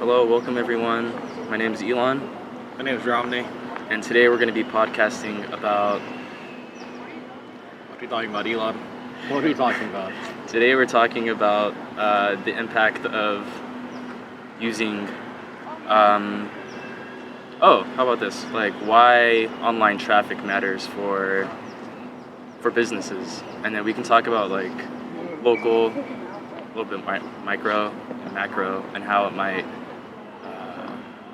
Hello, welcome everyone. My name is Elon, My name is Romney. and today we're going to be podcasting about. What are you talking about, Elon? What are you talking about? Today we're talking about the impact of using. How about this? Like why online traffic matters for businesses, and then we can talk about like local, a little bit micro and macro, and how it might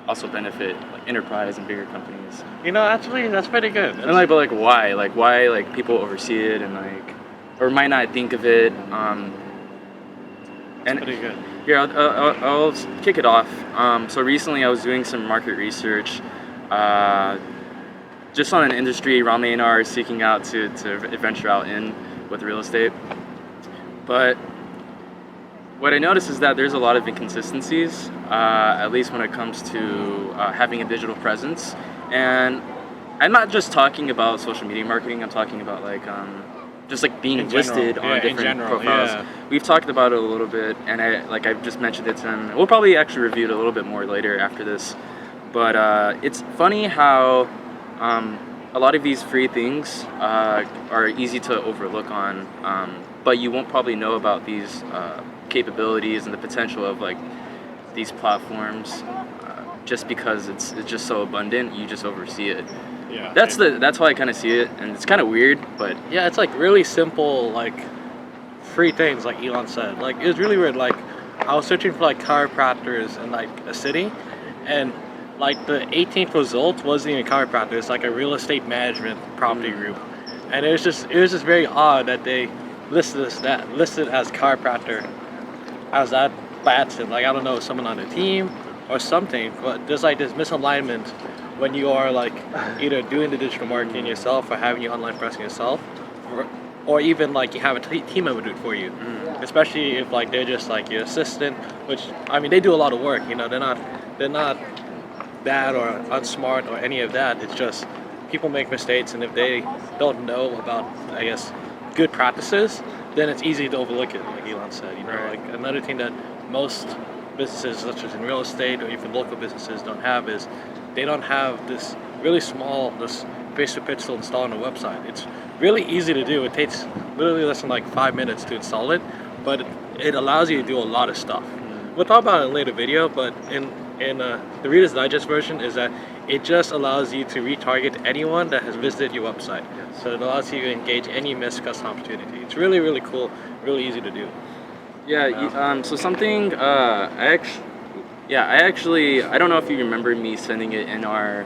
also benefit like enterprise and bigger companies. Actually, that's pretty good. And like, but like why? Like why? Like people oversee it and like, or might not think of it. That's pretty good. Here, I'll kick it off. So recently, I was doing some market research, just on an industry Romney and I are seeking out to venture out in with real estate. But what I noticed is that there's a lot of inconsistencies, at least when it comes to having a digital presence. And I'm not just talking about social media marketing. I'm talking about like just like being listed on different profiles. Yeah. We've talked about it a little bit, and I've just mentioned it to him. We'll probably actually review it a little bit more later after this. But it's funny how a lot of these free things are easy to overlook on, but you won't probably know about these capabilities and the potential of like these platforms just because it's just so abundant. You just oversee it. Yeah. That's how I kind of see it, and it's kind of weird, but Yeah, it's like really simple, like free things, like Elon said. Like it was really weird. Like I was searching for like chiropractors in like a city, and like the 18th result wasn't even chiropractor. It's like a real estate management property group, and it was just very odd that they listed as chiropractor as that by accident. Like I don't know, someone on the team or something, but there's like this misalignment when you are like either doing the digital marketing yourself or having your online presence yourself, or even like you have a team member do it for you. Especially if like they're just like your assistant, which I mean they do a lot of work. They're not bad or unsmart or any of that. It's just people make mistakes, and if they don't know about, I guess, good practices, then it's easy to overlook it, like Elon said. Right. Like another thing that most businesses, such as in real estate or even local businesses, don't have is they don't have this really small, this basic pitch to install on a website. It's really easy to do. It takes literally less than like 5 minutes to install it, but it allows you to do a lot of stuff. We'll talk about it in a later video, but in the Reader's Digest version is that it just allows you to retarget anyone that has visited your website. Yes. So it allows you to engage any missed customer opportunity. It's really, really cool, really easy to do. yeah. So something I don't know if you remember me sending it in our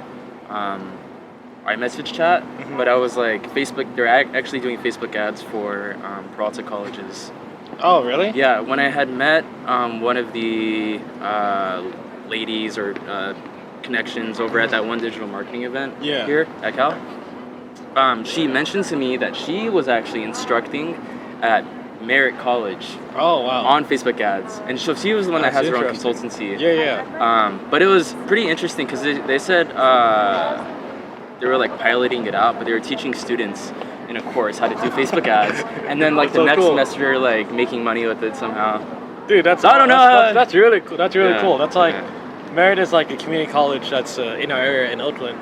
iMessage chat, but I was like they're actually doing Facebook ads for Peralta colleges. Oh, really? Yeah, when I had met one of the ladies or connections over at that one digital marketing event here at Cal, she mentioned to me that she was actually instructing at Merritt College Oh, wow. on Facebook ads, and so she was the one that That's has her own interesting. consultancy. Yeah. But it was pretty interesting because they said they were like piloting it out, but they were teaching students in a course how to do Facebook ads, and then like the So next cool. semester like making money with it somehow. Dude, that's I don't know That's really cool. That's really Yeah, cool. That's like yeah. Merritt is like a community college that's in our area in Oakland,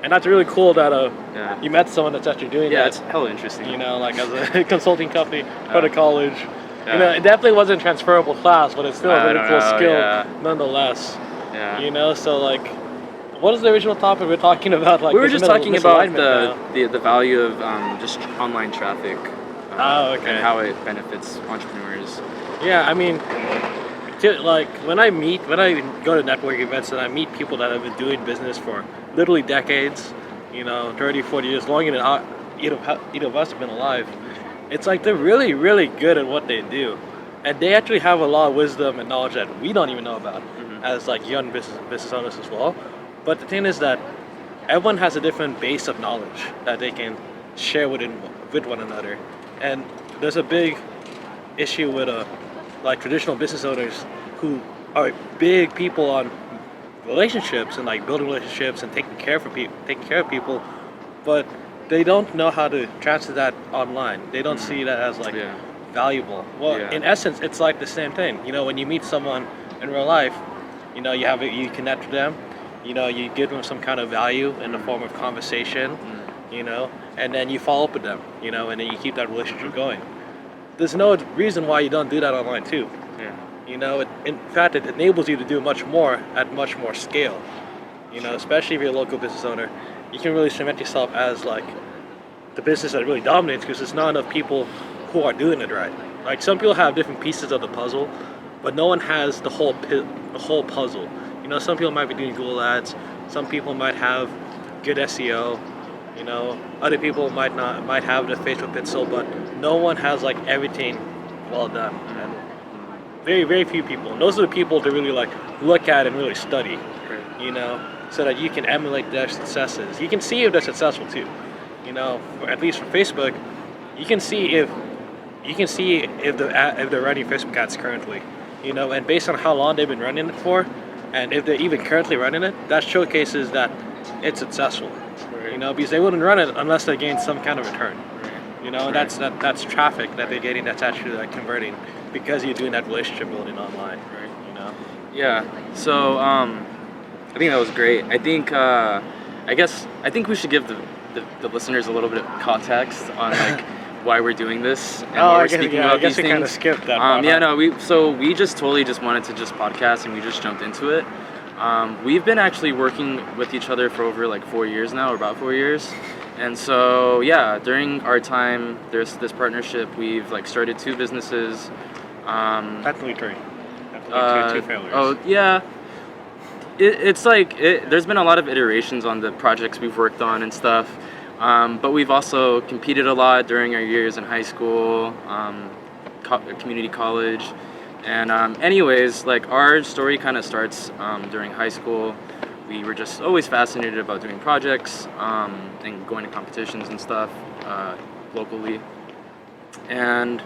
and that's really cool that Yeah. you met someone that's actually doing Yeah, that. it's hella interesting. Like as a consulting company for the college. Yeah. It definitely wasn't transferable class, but it's still a I really don't cool know, skill yeah. nonetheless. Yeah. So like, what is the original topic we're talking about? Like We were there's just talking about misalignment the value of just online traffic. Okay. And how it benefits entrepreneurs. Yeah, I mean, like when I go to networking events and I meet people that have been doing business for literally decades, 30, 40 years, longer than either of us have been alive, it's like they're really, really good at what they do. And they actually have a lot of wisdom and knowledge that we don't even know about as like young business owners as well. But the thing is that everyone has a different base of knowledge that they can share with one another. And there's a big issue with like traditional business owners who are big people on relationships and like building relationships and taking care of people, but they don't know how to transfer that online. They don't see that as like valuable. Well, in essence, it's like the same thing. When you meet someone in real life, You know, you connect with them. You know, you give them some kind of value in the form of conversation. You know, and then you follow up with them. You know, and then you keep that relationship going. There's no reason why you don't do that online too. Yeah. You know, in fact, it enables you to do much more at much more scale. You know, especially if you're a local business owner, you can really cement yourself as like the business that really dominates because there's not enough people who are doing it right. Like some people have different pieces of the puzzle, but no one has the whole puzzle. You know, some people might be doing Google Ads, some people might have good SEO. You know, other people might have the Facebook pixel, but no one has like everything well done. And very, very few people. And those are the people to really like look at and really study. You know, so that you can emulate their successes. You can see if they're successful too. You know, at least for Facebook, you can see if they're running Facebook ads currently. You know, and based on how long they've been running it for, and if they're even currently running it, that showcases that it's successful. You know, because they wouldn't run it unless they gained some kind of return. You know, and that's traffic that they're getting that's actually like converting because you're doing that relationship building online. You know. Yeah. So I think that was great. I think I think we should give the listeners a little bit of context on like why we're doing this and why we're speaking about these things. I guess we kind of skipped that part. Yeah, no, we just totally just wanted to just podcast and we just jumped into it. We've been actually working with each other for over like 4 years now, or about 4 years. And so, yeah, during our time, there's this partnership. We've like started 2 businesses. Technically 3. Technically 2 failures. Oh, yeah. It's like, there's been a lot of iterations on the projects we've worked on and stuff. But we've also competed a lot during our years in high school, community college. And anyways, like our story kind of starts during high school. We were just always fascinated about doing projects and going to competitions and stuff locally. And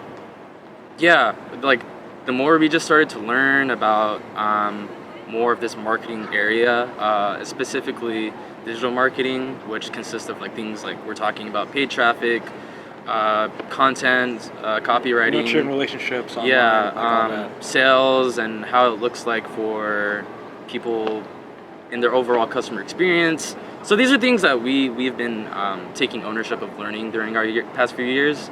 yeah, like the more we just started to learn about more of this marketing area, specifically digital marketing, which consists of like things like we're talking about paid traffic, content, copywriting, nurturing relationships, online, sales, and how it looks like for people in their overall customer experience. So these are things that we've been taking ownership of learning during our past few years,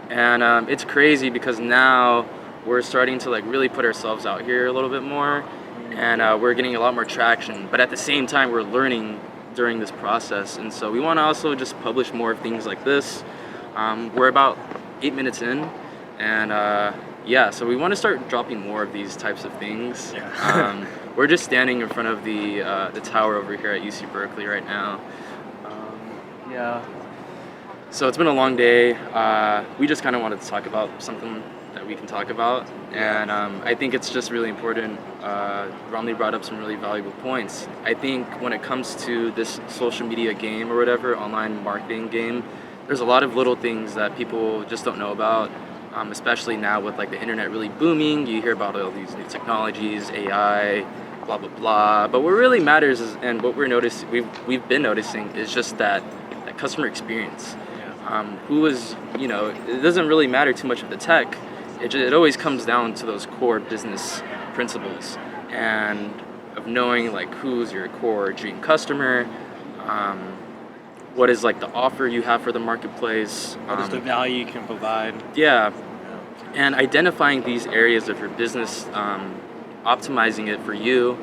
and it's crazy because now we're starting to like really put ourselves out here a little bit more, and we're getting a lot more traction. But at the same time, we're learning during this process, and so we want to also just publish more of things like this. We're about 8 minutes in, and yeah, so we want to start dropping more of these types of things. Yeah. We're just standing in front of the tower over here at UC Berkeley right now. Yeah. So it's been a long day. We just kind of wanted to talk about something that we can talk about, and I think it's just really important. Romney brought up some really valuable points. I think when it comes to this social media game or whatever, online marketing game, there's a lot of little things that people just don't know about, especially now with like the internet really booming. You hear about all these new technologies, AI, blah blah blah. But what really matters is, and what we've been noticing is just that customer experience. Who is, you know, it doesn't really matter too much of the tech. It always comes down to those core business principles and of knowing like who's your core dream customer. What is like the offer you have for the marketplace? What is the value you can provide? Yeah, and identifying these areas of your business, optimizing it for you,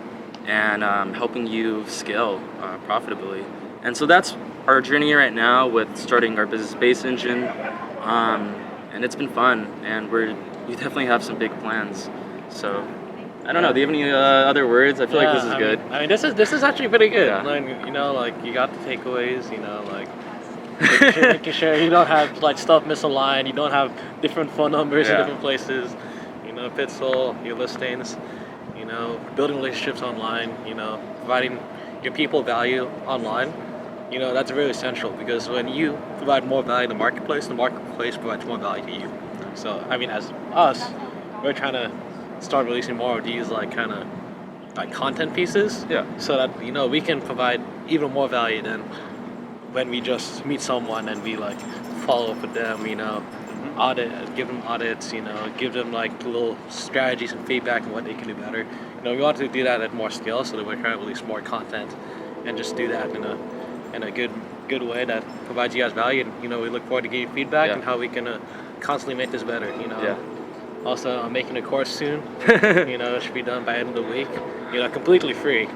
and helping you scale profitably. And so that's our journey right now with starting our business base engine, and it's been fun. And we definitely have some big plans. So I don't know. Do you have any other words? I feel like this is good. I mean, this is actually pretty good. Yeah. Like, you know, like you got the takeaways. You know, like making sure you don't have like stuff misaligned. You don't have different phone numbers in different places. You know, Pixel, your listings. You know, building relationships online. You know, providing your people value online. You know, that's really essential because when you provide more value in the marketplace provides more value to you. So, I mean, as us, we're trying to start releasing more of these like kind of like content pieces. Yeah. So that, you know, we can provide even more value than when we just meet someone and we like follow up with them, you know. give them audits, give them like little strategies and feedback on what they can do better. We want to do that at more scale so that we're trying to release more content and just do that in a good way that provides you guys value. And we look forward to getting feedback and how we can constantly make this better. Also, I'm making a course soon. It should be done by the end of the week. Completely free.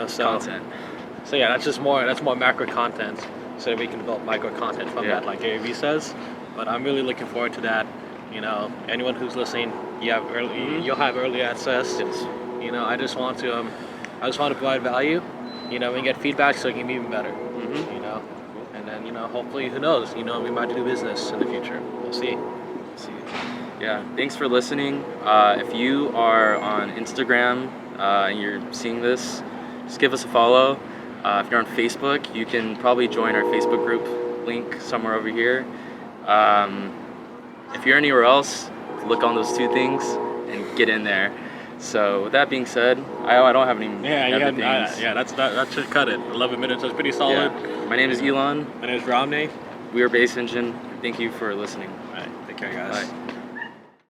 So Content. So yeah, that's more macro content, so that we can develop micro content from that, like Gary Vee says. But I'm really looking forward to that. Anyone who's listening, you'll have early access. Yes. I just want to provide value. And get feedback so it can be even better. And then hopefully, who knows? We might do business in the future. We'll see. Yeah, thanks for listening. If you are on Instagram and you're seeing this, just give us a follow. If you're on Facebook, you can probably join our Facebook group link somewhere over here. If you're anywhere else, look on those two things and get in there. So with that being said, I don't have any other things. That should cut it. 11 minutes, that's pretty solid. Yeah. My name is Elon. My name is Romney. We are Bass Engine. Thank you for listening. All right, take care, guys. Bye.